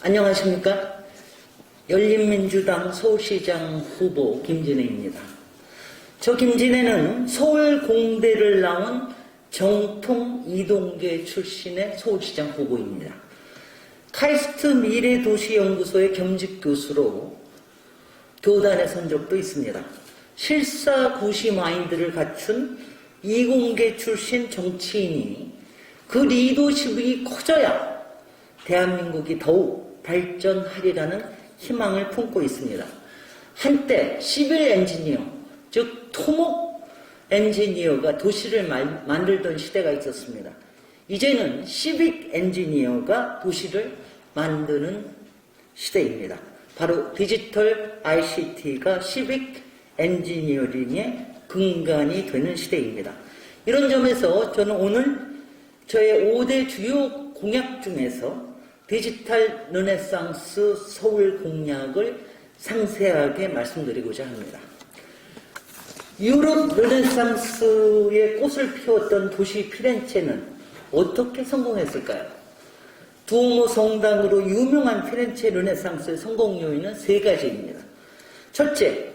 안녕하십니까? 열린민주당 서울시장 후보 김진애입니다. 저 김진애는 서울공대를 나온 정통 이동계 출신의 서울시장 후보입니다. 카이스트 미래도시연구소의 겸직 교수로 교단에 선 적도 있습니다. 실사구시 마인드를 갖춘 이공계 출신 정치인이 그 리더십이 커져야 대한민국이 더욱 발전하리라는 희망을 품고 있습니다. 한때 시빌 엔지니어, 즉 토목 엔지니어가 도시를 만들던 시대가 있었습니다. 이제는 시빅 엔지니어가 도시를 만드는 시대입니다. 바로 디지털 ICT가 시빅 엔지니어링의 근간이 되는 시대입니다. 이런 점에서 저는 오늘 저의 5대 주요 공약 중에서 디지털 르네상스 서울 공약을 상세하게 말씀드리고자 합니다. 유럽 르네상스의 꽃을 피웠던 도시 피렌체는 어떻게 성공했을까요? 두오모 성당으로 유명한 피렌체 르네상스의 성공 요인은 3가지입니다. 첫째,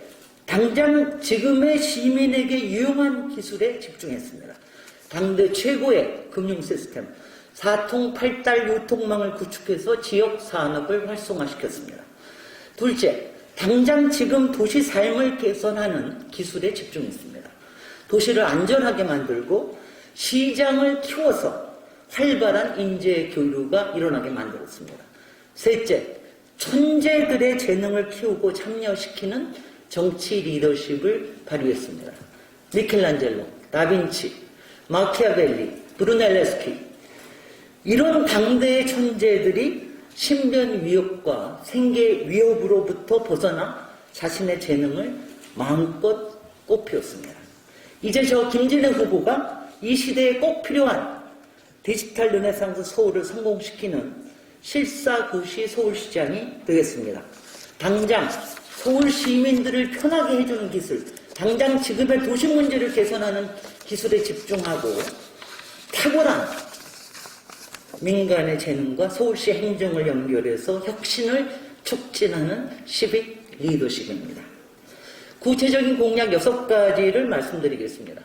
당장 지금의 시민에게 유용한 기술에 집중했습니다. 당대 최고의 금융 시스템, 4통8달 유통망을 구축해서 지역 산업을 활성화시켰습니다. 둘째, 당장 지금 도시 삶을 개선하는 기술에 집중했습니다. 도시를 안전하게 만들고 시장을 키워서 활발한 인재 교류가 일어나게 만들었습니다. 셋째, 천재들의 재능을 키우고 참여시키는 정치 리더십을 발휘했습니다. 미켈란젤로, 다빈치, 마키아벨리, 브루넬레스키, 이런 당대의 천재들이 신변 위협과 생계 위협으로부터 벗어나 자신의 재능을 마음껏 꽃피웠습니다. 이제 저 김진애 후보가 이 시대에 꼭 필요한 디지털 르네상스 서울을 성공시키는 실사구시 서울시장이 되겠습니다. 당장 서울 시민들을 편하게 해주는 기술, 당장 지금의 도시 문제를 개선하는 기술에 집중하고 탁월한 민간의 재능과 서울시 행정을 연결해서 혁신을 촉진하는 시빅 리더십입니다. 구체적인 공약 6가지를 말씀드리겠습니다.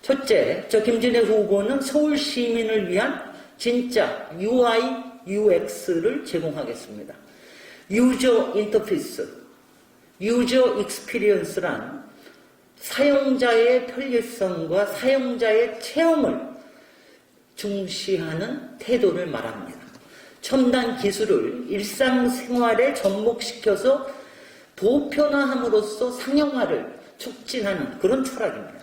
첫째, 저 김진애 후보는 서울 시민을 위한 진짜 UI, UX를 제공하겠습니다. 유저 인터페이스, 유저 익스피리언스란 사용자의 편리성과 사용자의 체험을 중시하는 태도를 말합니다. 첨단 기술을 일상생활에 접목시켜서 보편화함으로써 상용화를 촉진하는 그런 철학입니다.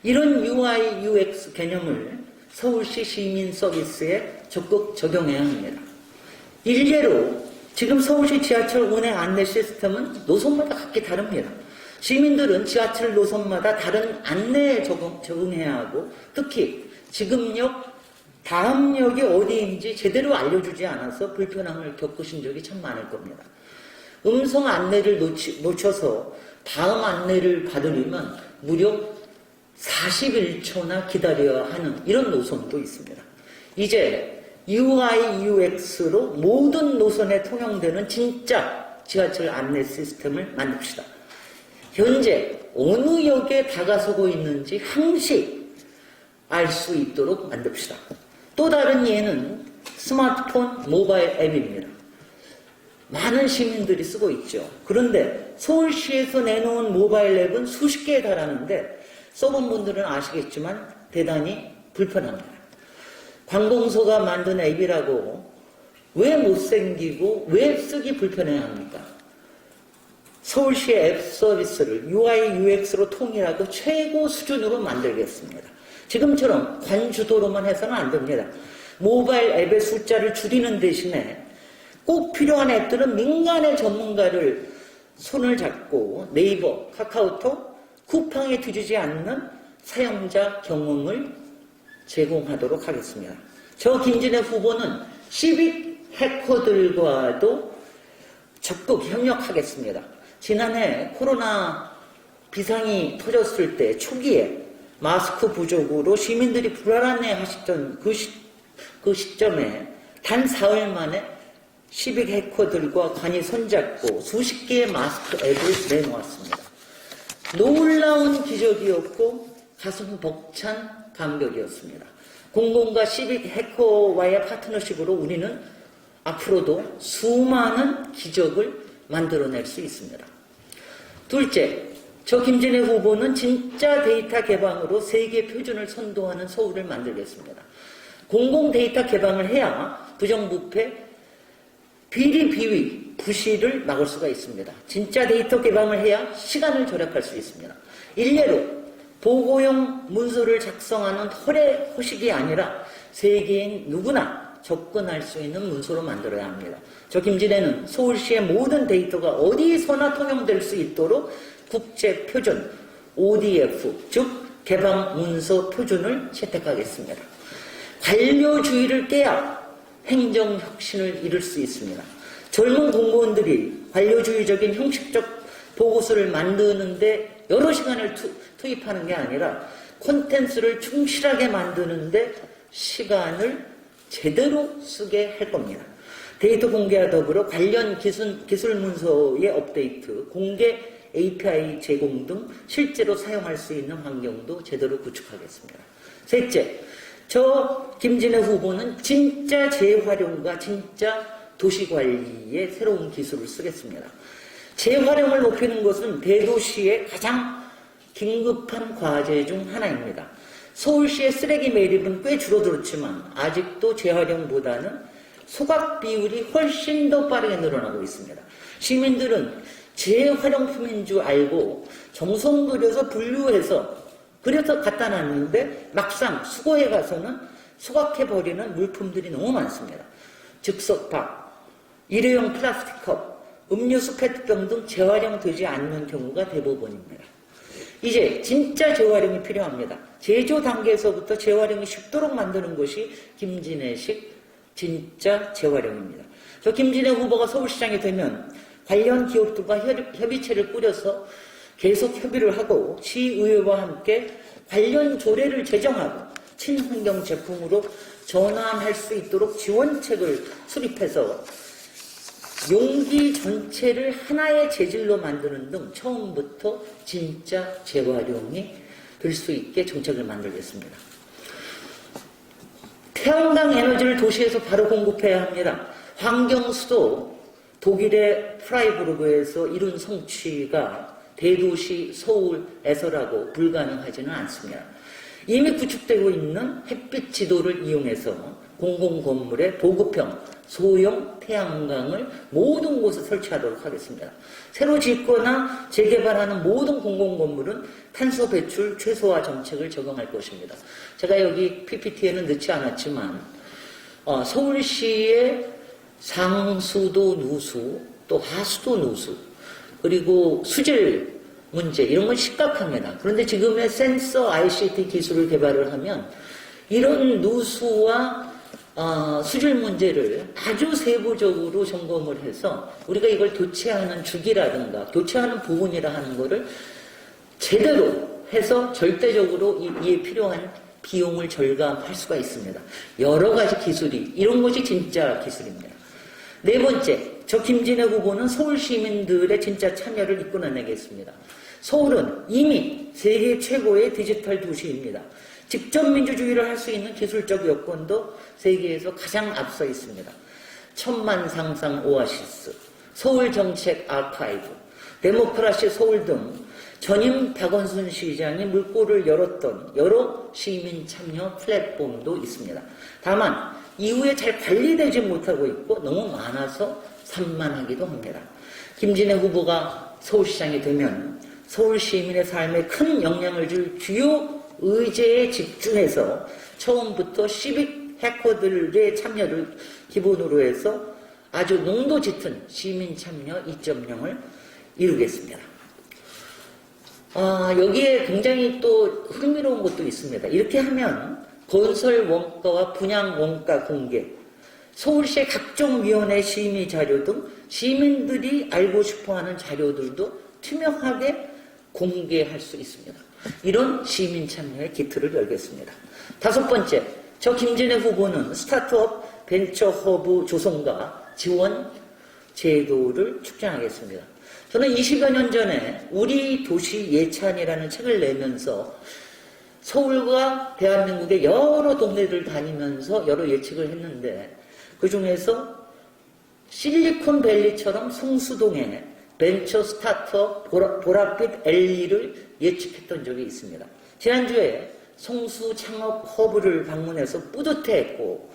이런 UI, UX 개념을 서울시 시민 서비스에 적극 적용해야 합니다. 일례로 지금 서울시 지하철 운행 안내 시스템은 노선마다 각기 다릅니다. 시민들은 지하철 노선마다 다른 안내에 적응해야 하고 특히 지금역, 다음역이 어디인지 제대로 알려주지 않아서 불편함을 겪으신 적이 참 많을 겁니다. 음성 안내를 놓쳐서 다음 안내를 받으려면 무려 41초나 기다려야 하는 이런 노선도 있습니다. 이제 UI, UX로 모든 노선에 통용되는 진짜 지하철 안내 시스템을 만듭시다. 현재 어느 역에 다가서고 있는지 항시 알 수 있도록 만듭시다. 또 다른 예는 스마트폰 모바일 앱입니다. 많은 시민들이 쓰고 있죠. 그런데 서울시에서 내놓은 모바일 앱은 수십 개에 달하는데 써본 분들은 아시겠지만 대단히 불편합니다. 관공서가 만든 앱이라고 왜 못생기고 왜 쓰기 불편해야 합니까? 서울시의 앱 서비스를 UI, UX로 통일하고 최고 수준으로 만들겠습니다. 지금처럼 관주도로만 해서는 안 됩니다. 모바일 앱의 숫자를 줄이는 대신에 꼭 필요한 앱들은 민간의 전문가를 손을 잡고 네이버, 카카오톡, 쿠팡에 뒤지지 않는 사용자 경험을 제공하도록 하겠습니다. 저 김진애 후보는 시빅 해커들과도 적극 협력하겠습니다. 지난해 코로나 비상이 터졌을 때 초기에 마스크 부족으로 시민들이 불안해하시던 그 시점에 단 4월 만에 시빅 해커들과 간이 손잡고 수십 개의 마스크 앱을 내놓았습니다. 놀라운 기적이었고 가슴 벅찬 감격이었습니다. 공공과 시빅 해커와의 파트너십으로 우리는 앞으로도 수많은 기적을 만들어낼 수 있습니다. 둘째, 저 김진애 후보는 진짜 데이터 개방으로 세계 표준을 선도하는 서울을 만들겠습니다. 공공 데이터 개방을 해야 부정부패, 비리, 비위, 부실을 막을 수가 있습니다. 진짜 데이터 개방을 해야 시간을 절약할 수 있습니다. 일례로 보고용 문서를 작성하는 허례허식이 아니라 세계인 누구나 접근할 수 있는 문서로 만들어야 합니다. 저 김진애는 서울시의 모든 데이터가 어디서나 통용될 수 있도록 국제표준 ODF, 즉 개방문서 표준을 채택하겠습니다. 관료주의를 깨야 행정혁신을 이룰 수 있습니다. 젊은 공무원들이 관료주의적인 형식적 보고서를 만드는데 여러 시간을 투입하는 게 아니라 콘텐츠를 충실하게 만드는데 시간을 제대로 쓰게 할 겁니다. 데이터 공개와 더불어 관련 기술 문서의 업데이트, 공개 API 제공 등 실제로 사용할 수 있는 환경도 제대로 구축하겠습니다. 셋째, 저 김진애 후보는 진짜 재활용과 진짜 도시관리의 새로운 기술을 쓰겠습니다. 재활용을 높이는 것은 대도시의 가장 긴급한 과제 중 하나입니다. 서울시의 쓰레기 매립은 꽤 줄어들었지만 아직도 재활용보다는 소각 비율이 훨씬 더 빠르게 늘어나고 있습니다. 시민들은 재활용품인 줄 알고 정성 들여서 분류해서 그래서 갖다 놨는데 막상 수거해 가서는 소각해버리는 물품들이 너무 많습니다. 즉석밥, 일회용 플라스틱 컵, 음료수 페트병 등 재활용되지 않는 경우가 대부분입니다. 이제 진짜 재활용이 필요합니다. 제조 단계에서부터 재활용이 쉽도록 만드는 것이 김진애식 진짜 재활용입니다. 저 김진애 후보가 서울시장이 되면 관련 기업들과 협의체를 꾸려서 계속 협의를 하고 시의회와 함께 관련 조례를 제정하고 친환경 제품으로 전환할 수 있도록 지원책을 수립해서 용기 전체를 하나의 재질로 만드는 등 처음부터 진짜 재활용이 될 수 있게 정책을 만들겠습니다. 태양광 에너지를 도시에서 바로 공급해야 합니다. 환경수도 독일의 프라이부르그에서 이룬 성취가 대도시 서울에서라고 불가능하지는 않습니다. 이미 구축되고 있는 햇빛 지도를 이용해서 공공건물에 보급형 소형 태양광을 모든 곳에 설치하도록 하겠습니다. 새로 짓거나 재개발하는 모든 공공건물은 탄소 배출 최소화 정책을 적용할 것입니다. 제가 여기 PPT에는 넣지 않았지만 서울시의 상수도 누수, 또 하수도 누수, 그리고 수질 문제 이런 건 심각합니다. 그런데 지금의 센서 ICT 기술을 개발을 하면 이런 누수와 수질 문제를 아주 세부적으로 점검을 해서 우리가 이걸 교체하는 주기라든가 교체하는 부분이라 하는 거를 제대로 해서 절대적으로 이에 필요한 비용을 절감할 수가 있습니다. 여러 가지 기술이 이런 것이 진짜 기술입니다. 네 번째, 저 김진애 후보는 서울 시민들의 진짜 참여를 이끌어내겠습니다. 서울은 이미 세계 최고의 디지털 도시입니다. 직접 민주주의를 할 수 있는 기술적 여건도 세계에서 가장 앞서 있습니다. 천만상상 오아시스, 서울정책 아카이브, 데모크라시 서울 등 전임 박원순 시장이 물꼬를 열었던 여러 시민 참여 플랫폼도 있습니다. 다만 이후에 잘 관리되지 못하고 있고 너무 많아서 산만하기도 합니다. 김진애 후보가 서울시장이 되면 서울 시민의 삶에 큰 영향을 줄 주요 의제에 집중해서 처음부터 시빅 해커들의 참여를 기본으로 해서 아주 농도 짙은 시민 참여 2.0을 이루겠습니다. 여기에 굉장히 또 흥미로운 것도 있습니다. 이렇게 하면 건설 원가와 분양 원가 공개, 서울시의 각종 위원회 심의 자료 등 시민들이 알고 싶어하는 자료들도 투명하게 공개할 수 있습니다. 이런 시민 참여의 기틀을 열겠습니다. 다섯 번째, 저 김진애 후보는 스타트업 벤처 허브 조성과 지원 제도를 축전하겠습니다. 저는 20여 년 전에 우리 도시 예찬이라는 책을 내면서 서울과 대한민국의 여러 동네를 다니면서 여러 예측을 했는데 그 중에서 실리콘밸리처럼 성수동에 벤처 스타트업 보랏빛 LE를 예측했던 적이 있습니다. 지난주에 성수 창업 허브를 방문해서 뿌듯해했고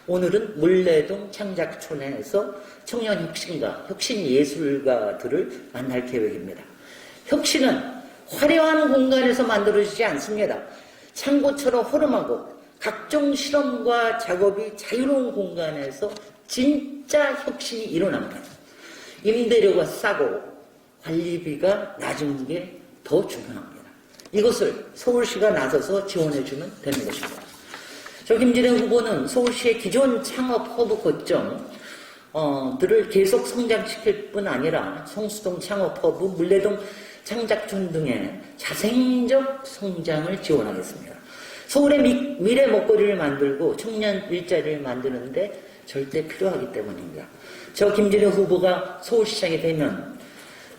오늘은 물레동 창작촌에서 청년 혁신가, 혁신 예술가들을 만날 계획입니다. 혁신은 화려한 공간에서 만들어지지 않습니다. 창고처럼 허름하고 각종 실험과 작업이 자유로운 공간에서 진짜 혁신이 일어납니다. 임대료가 싸고 관리비가 낮은 게 더 중요합니다. 이것을 서울시가 나서서 지원해주면 되는 것입니다. 저 김진애 후보는 서울시의 기존 창업 허브 거점들을 계속 성장시킬 뿐 아니라 성수동 창업 허브, 물레동 창작촌 등의 자생적 성장을 지원하겠습니다. 서울의 미래 먹거리를 만들고 청년 일자리를 만드는데 절대 필요하기 때문입니다. 저 김진애 후보가 서울시장이 되면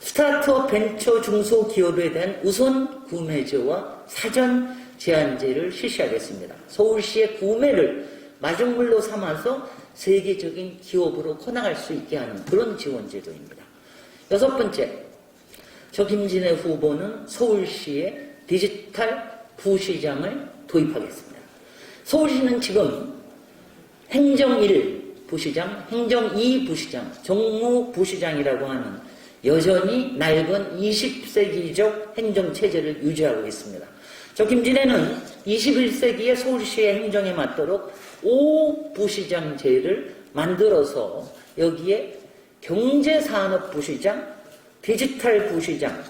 스타트업 벤처 중소기업에 대한 우선 구매제와 사전 제한제를 실시하겠습니다. 서울시의 구매를 마중물로 삼아서 세계적인 기업으로 커나갈 수 있게 하는 그런 지원 제도입니다. 6번째, 저 김진애 후보는 서울시의 디지털 부시장을 도입하겠습니다. 서울시는 지금 행정 1 부시장, 행정 2 부시장, 정무 부시장이라고 하는 여전히 낡은 20세기적 행정체제를 유지하고 있습니다. 저 김진애는 21세기의 서울시의 행정에 맞도록 5부시장제를 만들어서 여기에 경제산업부시장, 디지털부시장,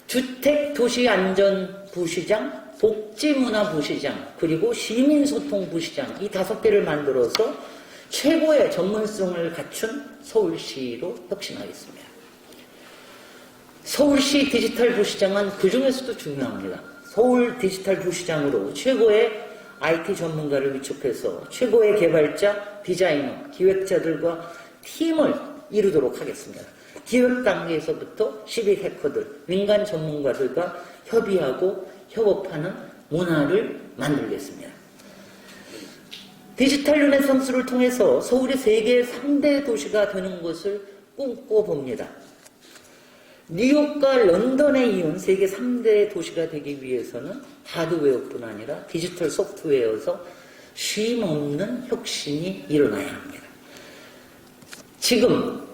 주택도시안전부시장, 복지문화부시장, 그리고 시민소통부시장 이 5개를 만들어서 최고의 전문성을 갖춘 서울시로 혁신하겠습니다. 서울시 디지털부시장은 그 중에서도 중요합니다. 서울 디지털부시장으로 최고의 IT 전문가를 위촉해서 최고의 개발자, 디자이너, 기획자들과 팀을 이루도록 하겠습니다. 기획 단계에서부터 시빅 해커들, 민간 전문가들과 협의하고 협업하는 문화를 만들겠습니다. 디지털 르네상스를 통해서 서울이 세계 3대 도시가 되는 것을 꿈꿔봅니다. 뉴욕과 런던에 이은 세계 3대 도시가 되기 위해서는 하드웨어뿐 아니라 디지털 소프트웨어에서 쉼없는 혁신이 일어나야 합니다. 지금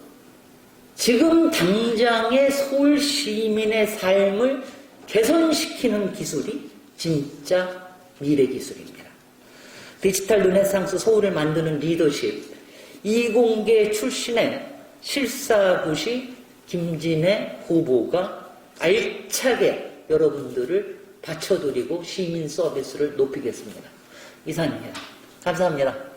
당장의 서울 시민의 삶을 개선시키는 기술이 진짜 미래 기술입니다. 디지털 르네상스 서울을 만드는 리더십, 이공계 출신의 실사구시 김진애 후보가 알차게 여러분들을 받쳐드리고 시민 서비스를 높이겠습니다. 이상입니다. 감사합니다.